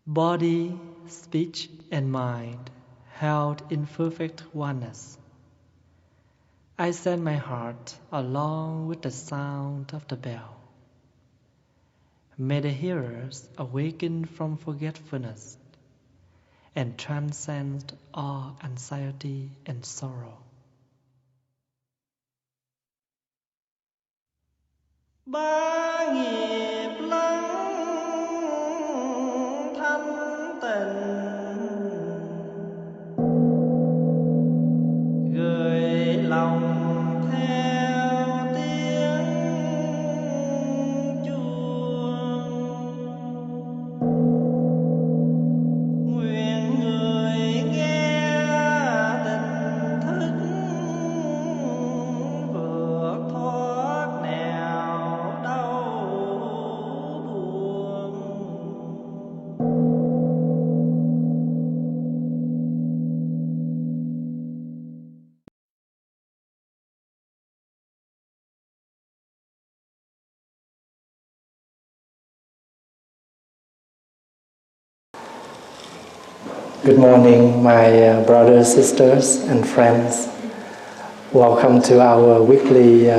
body, speech, and mind held in perfect oneness. I send my heart along with the sound of the bell. May the hearers awaken from forgetfulness and transcend all anxiety and sorrow. Ba nghiệp lắng thanh tịnh, gửi lòng theo tiếng chuông. Nguyện người nghe tỉnh thức, vượt thoát nẻo đau buồn. Good morning, my brothers, sisters, and friends. Welcome to our weekly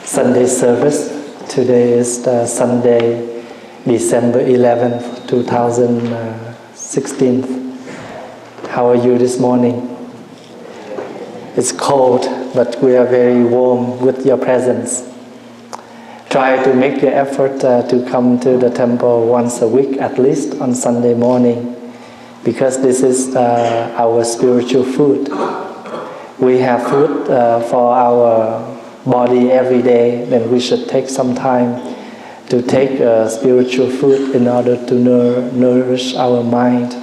Sunday service. Today is Sunday, December 11th, 2016. How are you this morning? It's cold, but we are very warm with your presence. Try to make the effort to come to the temple once a week, at least on Sunday morning, because this is our spiritual food. We have food for our body every day, then we should take some time to take spiritual food in order to nourish our mind.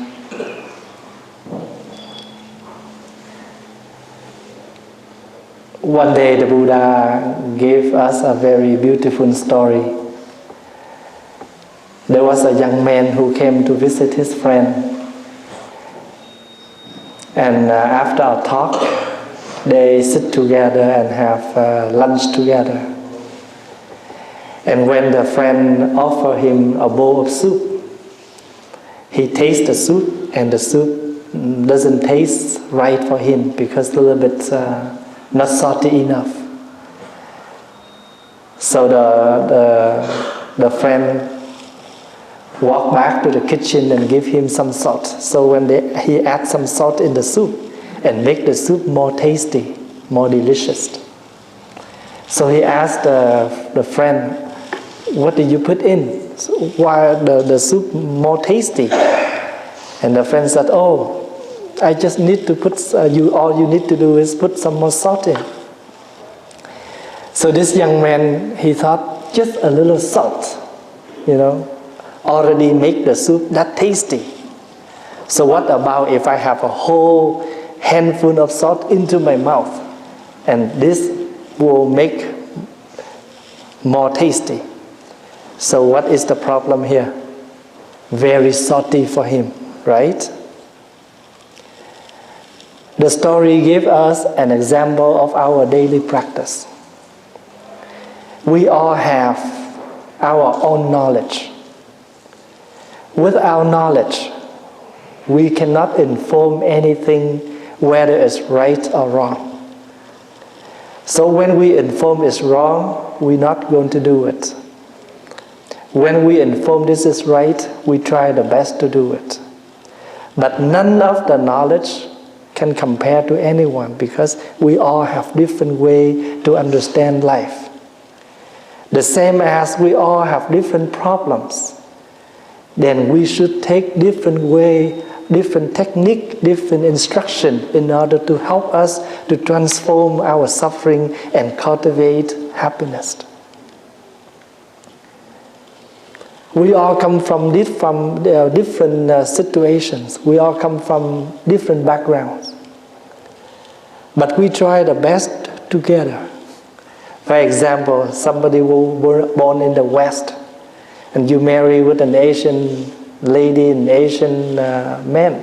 One day the Buddha gave us a very beautiful story. There was a young man who came to visit his friend. And after a talk, they sit together and have lunch together. And when the friend offered him a bowl of soup, he tastes the soup, and the soup doesn't taste right for him because a little bit not salty enough. So the friend walked back to the kitchen and give him some salt. So when he add some salt in the soup and make the soup more tasty, more delicious. So he asked the friend, what did you put in? So why the soup more tasty? And the friend said, oh, I just need to put, all you need to do is put some more salt in. So this young man, he thought, just a little salt, already make the soup that tasty. So what about if I have a whole handful of salt into my mouth, and this will make more tasty? So what is the problem here? Very salty for him, right? The story gave us an example of our daily practice. We all have our own knowledge. With our knowledge, we cannot inform anything whether it's right or wrong. So when we inform it's wrong, we're not going to do it. When we inform this is right, we try the best to do it. But none of the knowledge can compare to anyone, because we all have different way to understand life. The same as we all have different problems, then we should take different way, different technique, different instruction in order to help us to transform our suffering and cultivate happiness. We all come from different situations. We all come from different backgrounds. But we try the best together. For example, somebody who was born in the West, and you marry with an Asian lady, an Asian man,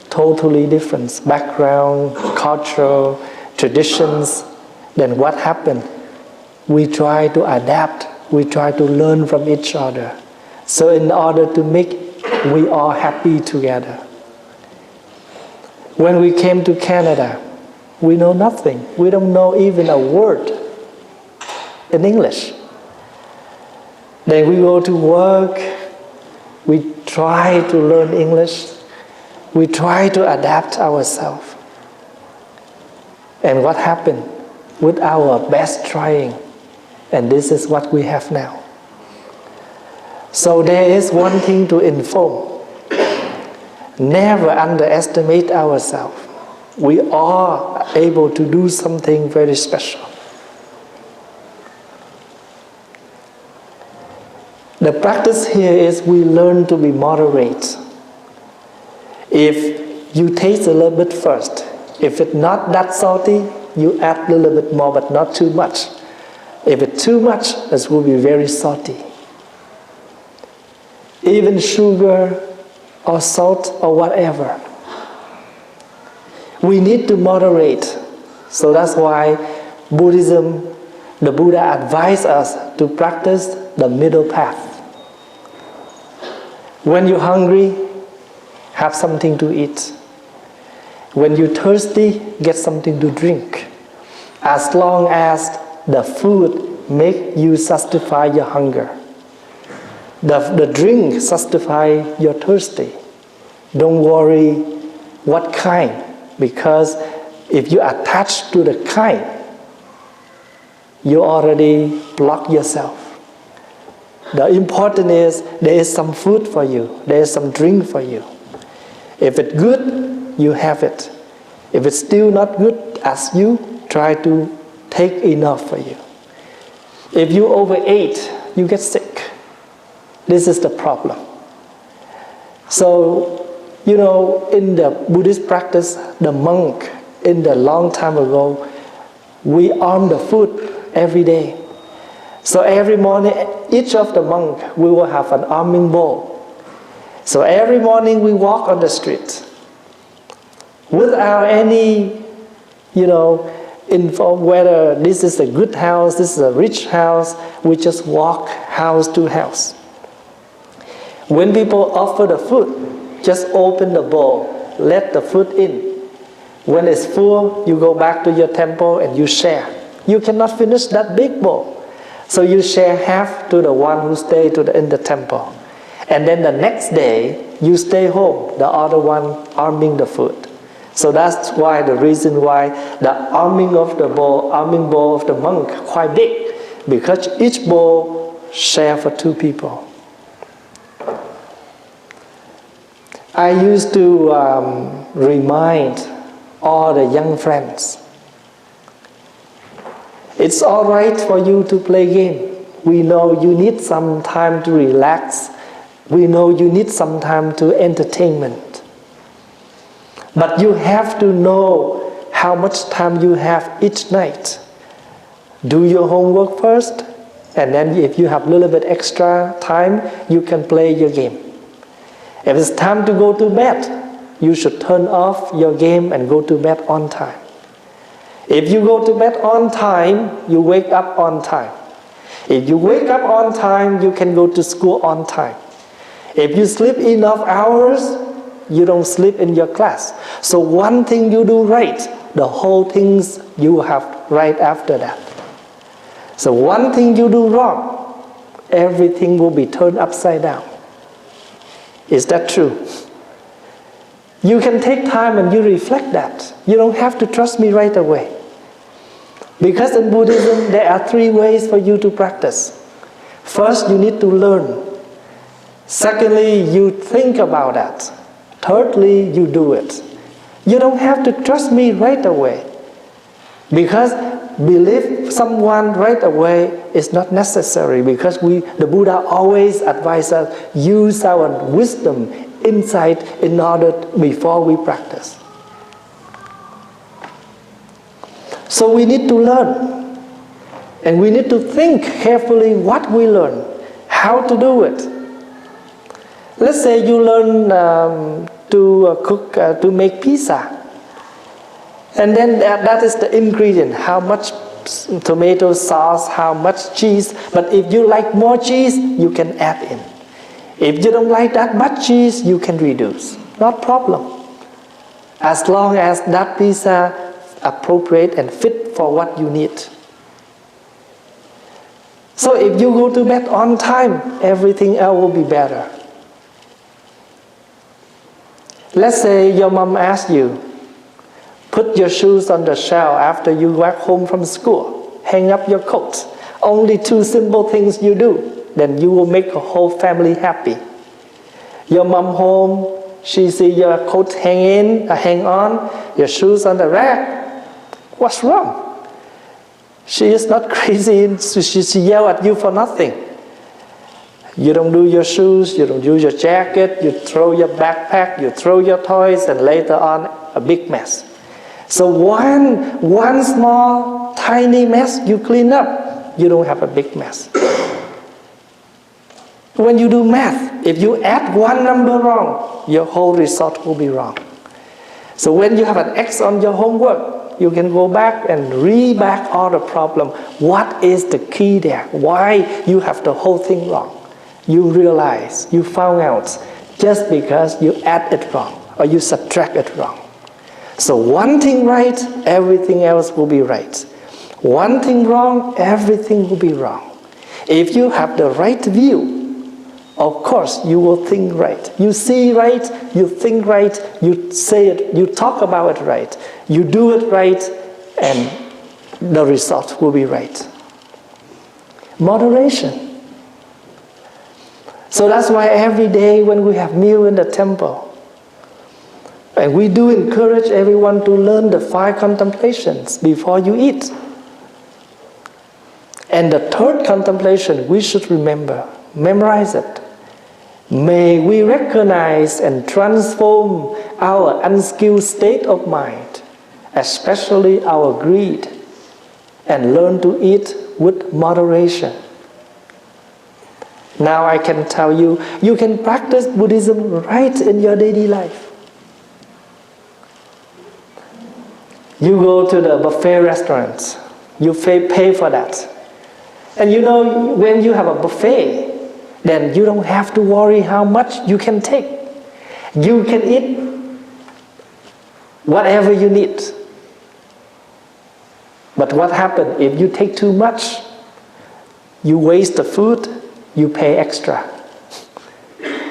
totally different background, cultural, traditions, then what happened? We try to adapt, we try to learn from each other. So in order to make we are happy together. When we came to Canada, we know nothing. We don't know even a word in English. Then we go to work, we try to learn English, we try to adapt ourselves. And what happened? With our best trying, and this is what we have now. So there is one thing to inform. Never underestimate ourselves. We are able to do something very special. The practice here is we learn to be moderate. If you taste a little bit first, if it's not that salty, you add a little bit more, but not too much. If it's too much, it will be very salty. Even sugar or salt or whatever. We need to moderate. So that's why Buddhism, the Buddha advised us to practice the middle path. When you're hungry, have something to eat. When you're thirsty, get something to drink. As long as the food make you satisfy your hunger. The drink satisfy your thirsty. Don't worry what kind, because if you attach to the kind, you already block yourself. The important is there is some food for you, there is some drink for you. If it's good, you have it. If it's still not good as you, try to take enough for you. If you overeat, you get sick. This is the problem. So, in the Buddhist practice, the monk in the long time ago, we arm the food every day. So every morning, each of the monk, we will have an arming bowl. So every morning we walk on the street without any, inform whether this is a good house, this is a rich house. We just walk house to house. When people offer the food, just open the bowl, let the food in. When it's full, you go back to your temple and you share. You cannot finish that big bowl. So you share half to the one who stay in the temple. And then the next day, you stay home, the other one arming the food. So that's why the reason why the arming bowl of the monk quite big, because each bowl share for two people. I used to remind all the young friends, it's all right for you to play game. We know you need some time to relax. We know you need some time to entertainment. But you have to know how much time you have each night. Do your homework first, and then if you have a little bit extra time, you can play your game. If it's time to go to bed, you should turn off your game and go to bed on time. If you go to bed on time, you wake up on time. If you wake up on time, you can go to school on time. If you sleep enough hours, you don't sleep in your class. So one thing you do right, the whole things you have right after that. So one thing you do wrong, everything will be turned upside down. Is that true? You can take time and you reflect that. You don't have to trust me right away. Because in Buddhism, there are 3 ways for you to practice. First, you need to learn. Secondly, you think about that. Thirdly, you do it. You don't have to trust me right away. Because believe someone right away is not necessary, because the Buddha always advises us use our wisdom, insight in order before we practice. So we need to learn, and we need to think carefully what we learn, how to do it. Let's say you learn to make pizza. And then that is the ingredient, how much tomato sauce, how much cheese. But if you like more cheese, you can add in. If you don't like that much cheese, you can reduce. Not problem. As long as that pizza appropriate and fit for what you need. So if you go to bed on time, everything else will be better. Let's say your mom asks you, put your shoes on the shelf after you walk home from school. Hang up your coat. Only 2 simple things you do. Then you will make a whole family happy. Your mom home, she see your coat hang on, your shoes on the rack. What's wrong? She is not crazy, she yell at you for nothing. You don't do your shoes, you don't do your jacket, you throw your backpack, you throw your toys, and later on, a big mess. So one small, tiny mess you clean up, you don't have a big mess. When you do math, if you add one number wrong, your whole result will be wrong. So when you have an X on your homework, you can go back and read back all the problem. What is the key there? Why you have the whole thing wrong? You realize, you found out, just because you add it wrong or you subtract it wrong. So one thing right, everything else will be right. One thing wrong, everything will be wrong. If you have the right view, of course you will think right. You see right, you think right, you say it, you talk about it right. You do it right, and the result will be right. Moderation. So that's why every day when we have meal in the temple, and we do encourage everyone to learn the 5 contemplations before you eat. And the 3rd contemplation, we should remember, memorize it. May we recognize and transform our unskilled state of mind, especially our greed, and learn to eat with moderation. Now I can tell you, you can practice Buddhism right in your daily life. You go to the buffet restaurants, you pay for that. And you know, when you have a buffet, then you don't have to worry how much you can take. You can eat whatever you need. But what happens if you take too much? You waste the food, you pay extra.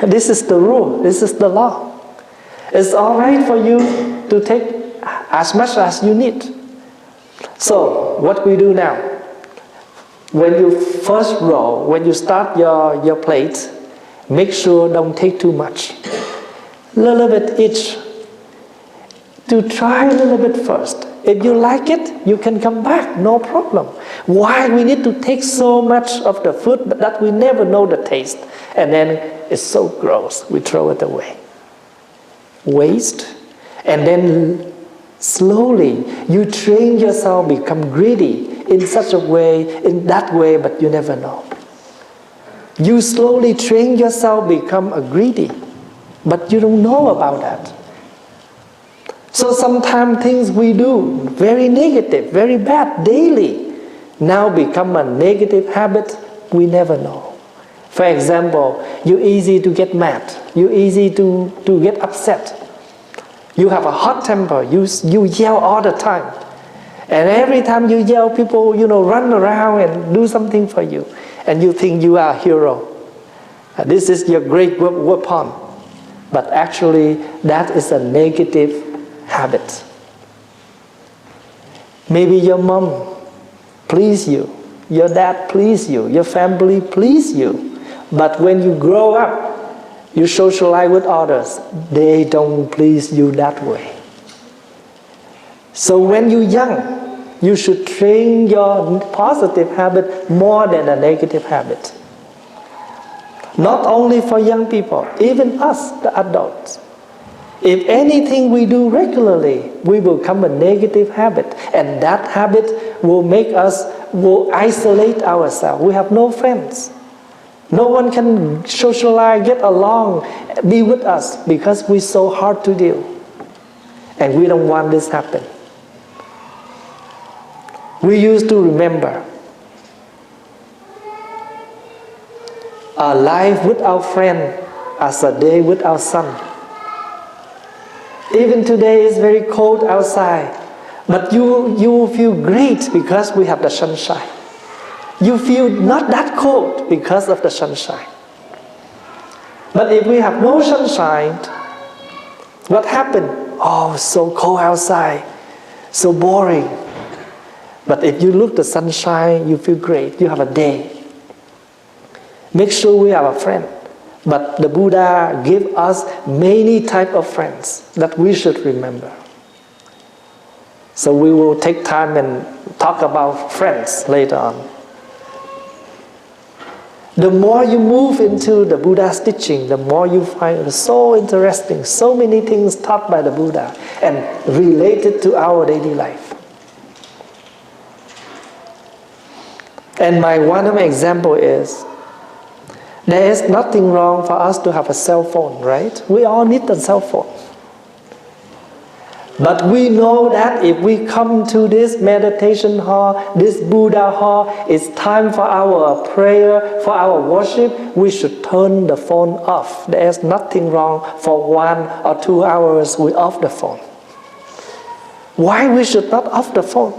This is the rule, this is the law. It's all right for you to take as much as you need. So, what we do now, when you first roll, when you start your plate, make sure don't take too much. Little bit each. To try a little bit first. If you like it, you can come back, no problem. Why we need to take so much of the food that we never know the taste, and then it's so gross, we throw it away. Waste. And then slowly you train yourself become greedy in such a way, in that way, but you never know. You slowly train yourself become a greedy, but you don't know about that. So sometimes things we do, very negative, very bad, daily, now become a negative habit, we never know. For example, you're easy to get mad, you're easy to get upset. You have a hot temper, you yell all the time. And every time you yell, people, run around and do something for you. And you think you are a hero. This is your great weapon. But actually, that is a negative habit. Maybe your mom please you, your dad please you, your family please you. But when you grow up, you socialize with others, they don't please you that way. So when you're young, you should train your positive habit more than a negative habit. Not only for young people, even us, the adults. If anything we do regularly, we will become a negative habit. And that habit will isolate ourselves. We have no friends. No one can socialize, get along, be with us because we're so hard to deal. And we don't want this to happen. We used to remember a life without friend as a day without sun. Even today is very cold outside, but you feel great because we have the sunshine. You feel not that cold because of the sunshine. But if we have no sunshine, what happened? Oh, so cold outside, so boring. But if you look at the sunshine, you feel great. You have a day. Make sure we have a friend. But the Buddha gave us many types of friends that we should remember. So we will take time and talk about friends later on. The more you move into the Buddha's teaching, the more you find it so interesting, so many things taught by the Buddha and related to our daily life. And one of my example is, there is nothing wrong for us to have a cell phone, right? We all need a cell phone. But we know that if we come to this meditation hall, this Buddha hall, it's time for our prayer, for our worship, we should turn the phone off. There is nothing wrong for 1 or 2 hours we off the phone. Why we should not off the phone?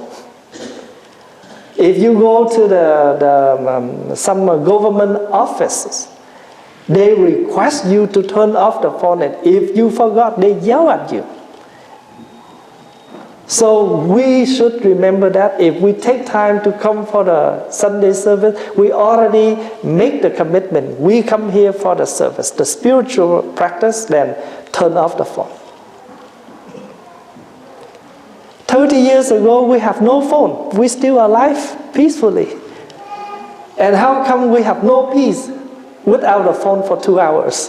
If you go to some government offices, they request you to turn off the phone, and if you forgot, they yell at you. So we should remember that if we take time to come for the Sunday service, we already make the commitment. We come here for the service, the spiritual practice, then turn off the phone. 30 years ago, we have no phone. We still alive peacefully. And how come we have no peace without a phone for 2 hours?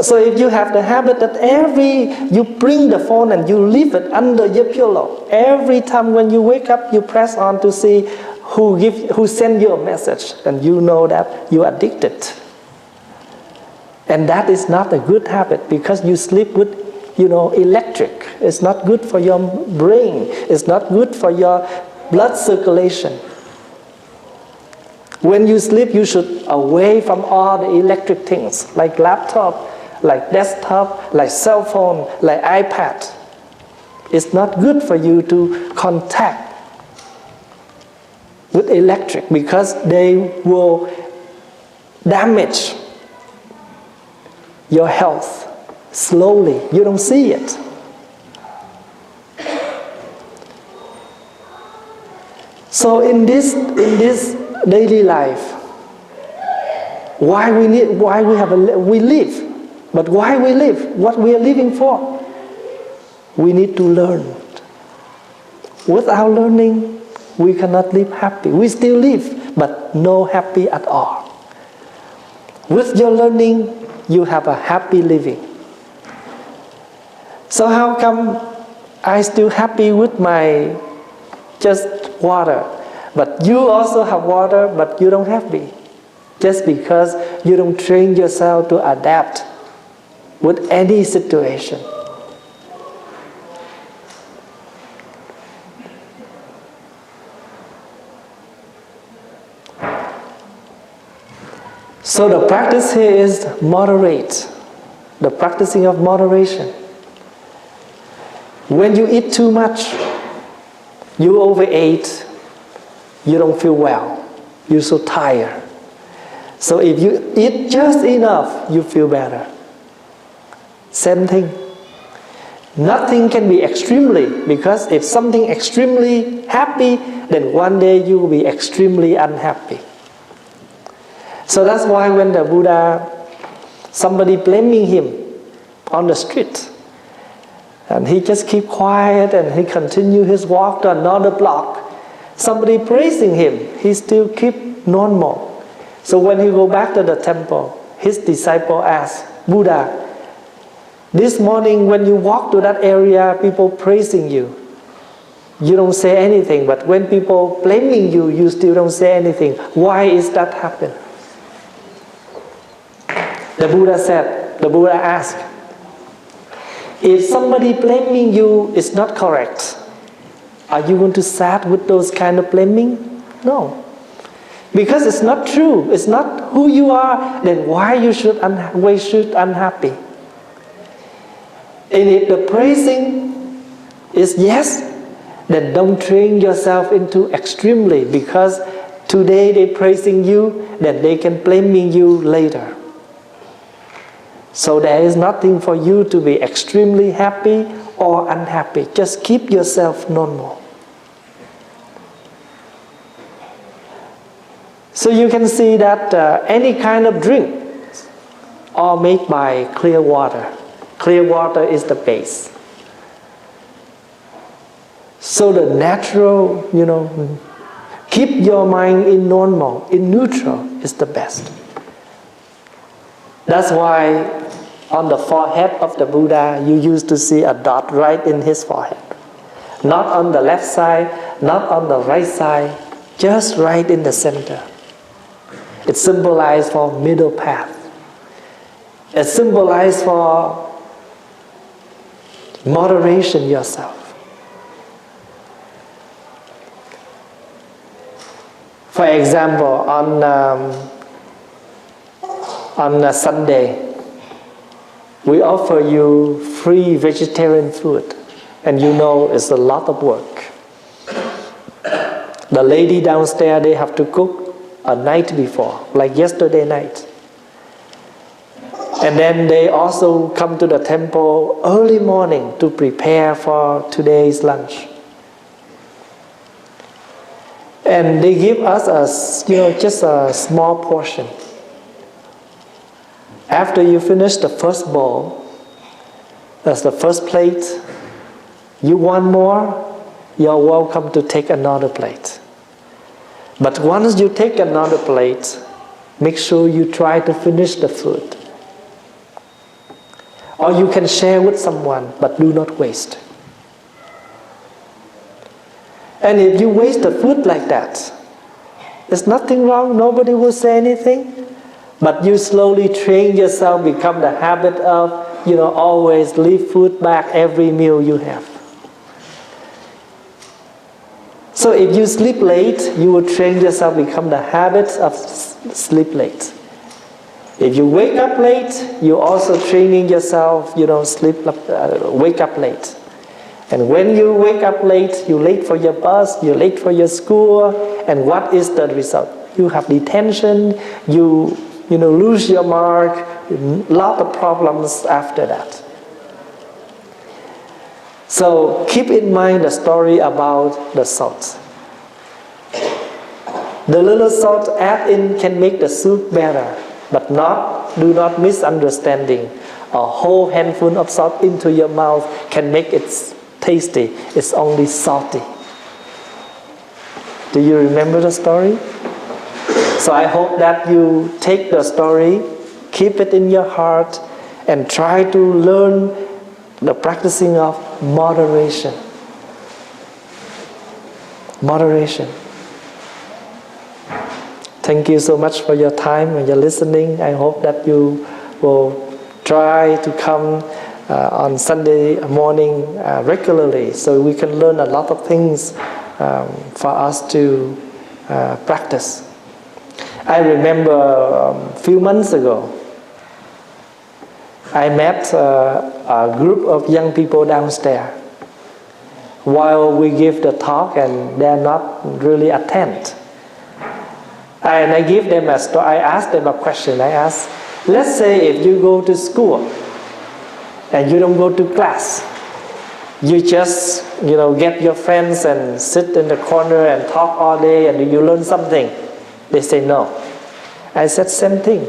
So if you have the habit that you bring the phone and you leave it under your pillow, every time when you wake up, you press on to see who sent you a message, and you know that you are addicted. And that is not a good habit, because you sleep with electric. It's not good for your brain. It's not good for your blood circulation. When you sleep, you should away from all the electric things, like laptop, like desktop, like cell phone, like iPad. It's not good for you to contact with electric, because they will damage your health slowly. You don't see it. So in this daily life, we live. But why we live? What we are living for? We need to learn. Without learning, we cannot live happy. We still live, but no happy at all. With your learning, you have a happy living. So how come I still happy with my just water, but you also have water, but you don't happy? Just because you don't train yourself to adapt with any situation. So the practice here is moderate, the practicing of moderation. When you eat too much, you overeat, you don't feel well, you're so tired. So if you eat just enough, you feel better. Same thing. Nothing can be extremely, because if something extremely happy, then one day you will be extremely unhappy. So that's why when the Buddha, somebody blaming him on the street, and he just keep quiet and he continue his walk to another block, somebody praising him, he still keep normal. So when he go back to the temple, his disciple asked, Buddha, this morning when you walk to that area, people praising you, you don't say anything, but when people blaming you, you still don't say anything. Why is that happen? The Buddha asked, if somebody blaming you is not correct, are you going to sad with those kind of blaming? No. Because it's not true, it's not who you are, then why you should unhappy? And if the praising is yes, then don't train yourself into extremely, because today they praising you, then they can blaming you later. So there is nothing for you to be extremely happy or unhappy. Just keep yourself normal. So you can see that any kind of drink are made by clear water. Clear water is the base. So the natural, keep your mind in normal, in neutral is the best. That's why on the forehead of the Buddha, you used to see a dot right in his forehead. Not on the left side, not on the right side, just right in the center. It symbolizes for middle path. It symbolizes for moderation yourself. For example, on a Sunday, we offer you free vegetarian food, and it's a lot of work. The lady downstairs, they have to cook a night before, like yesterday night. And then they also come to the temple early morning to prepare for today's lunch. And they give us just a small portion. After you finish the first bowl, that's the first plate, you want more, you're welcome to take another plate. But once you take another plate, make sure you try to finish the food. Or you can share with someone, but do not waste. And if you waste the food like that, there's nothing wrong, nobody will say anything. But you slowly train yourself, become the habit of, always leave food back every meal you have. So if you sleep late, you will train yourself, become the habit of sleep late. If you wake up late, you're also training yourself, wake up late. And when you wake up late, you're late for your bus, you're late for your school, and what is the result? You have detention, you lose your mark, a lot of problems after that. So keep in mind the story about the salt. The little salt add in can make the soup better, but do not misunderstanding. A whole handful of salt into your mouth can make it tasty. It's only salty. Do you remember the story? So I hope that you take the story, keep it in your heart, and try to learn the practicing of moderation. Moderation. Thank you so much for your time and your listening. I hope that you will try to come on Sunday morning regularly, so we can learn a lot of things for us to practice. I remember a few months ago, I met a group of young people downstairs while we give the talk, and they're not really attend. And I give them I asked them a question. I asked, let's say if you go to school and you don't go to class, you just get your friends and sit in the corner and talk all day, and you learn something. They say no. I said same thing.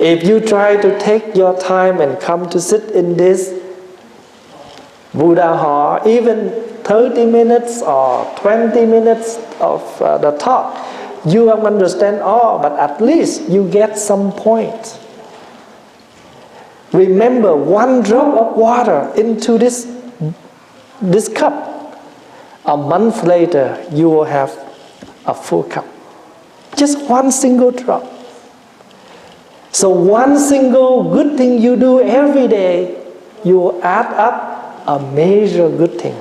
If you try to take your time and come to sit in this Buddha hall, even 30 minutes or 20 minutes of the talk, you won't understand all, but at least you get some point. Remember, one drop of water into this cup, a month later you will have a full cup. Just one single drop. So one single good thing you do every day, you will add up a major good thing.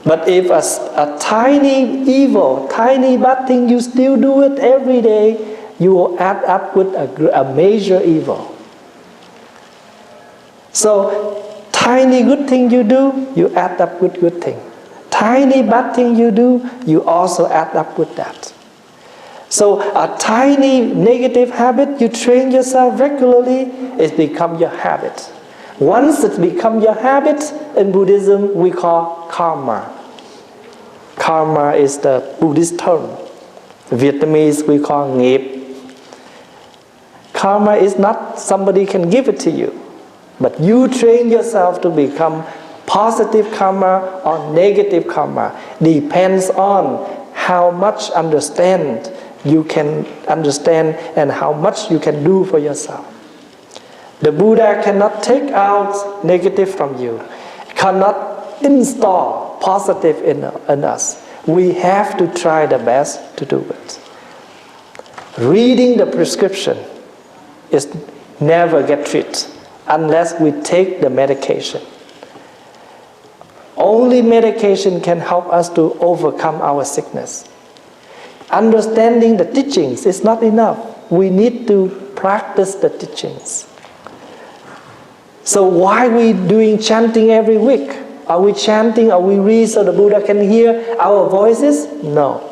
But if a tiny evil, tiny bad thing, you still do it every day, you will add up with a major evil. So, tiny good thing you do, you add up with good thing. Tiny bad thing you do, you also add up with that. So, a tiny negative habit, you train yourself regularly, it becomes your habit. Once it becomes your habit, in Buddhism we call karma. Karma is the Buddhist term. Vietnamese we call nghiệp. Karma is not somebody can give it to you, but you train yourself to become positive karma or negative karma. Depends on how much understand you can understand and how much you can do for yourself. The Buddha cannot take out negative from you, cannot install positive in us. We have to try the best to do it. Reading the prescription is never get treated unless we take the medication. Only medication can help us to overcome our sickness. Understanding the teachings is not enough. We need to practice the teachings. So why are we doing chanting every week? Are we chanting or we read so the Buddha can hear our voices? No.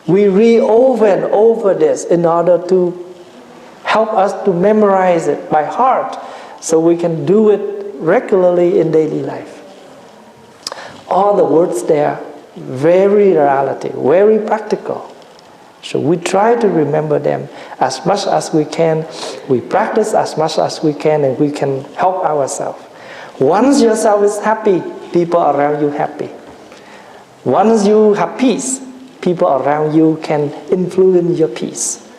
We read over and over this in order to help us to memorize it by heart so we can do it regularly in daily life. All the words there, very reality, very practical. So we try to remember them as much as we can. We practice as much as we can, and we can help ourselves. Once yourself is happy, people around you happy. Once you have peace, people around you can influence your peace.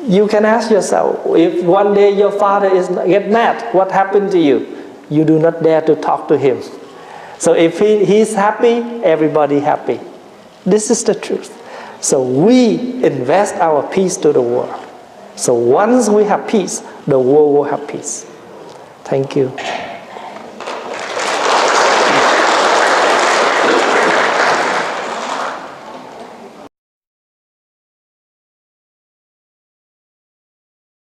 You can ask yourself, if one day your father get mad, what happened to you? You do not dare to talk to him. So if he's happy, everybody happy. This is the truth. So we invest our peace to the world. So once we have peace, the world will have peace. Thank you.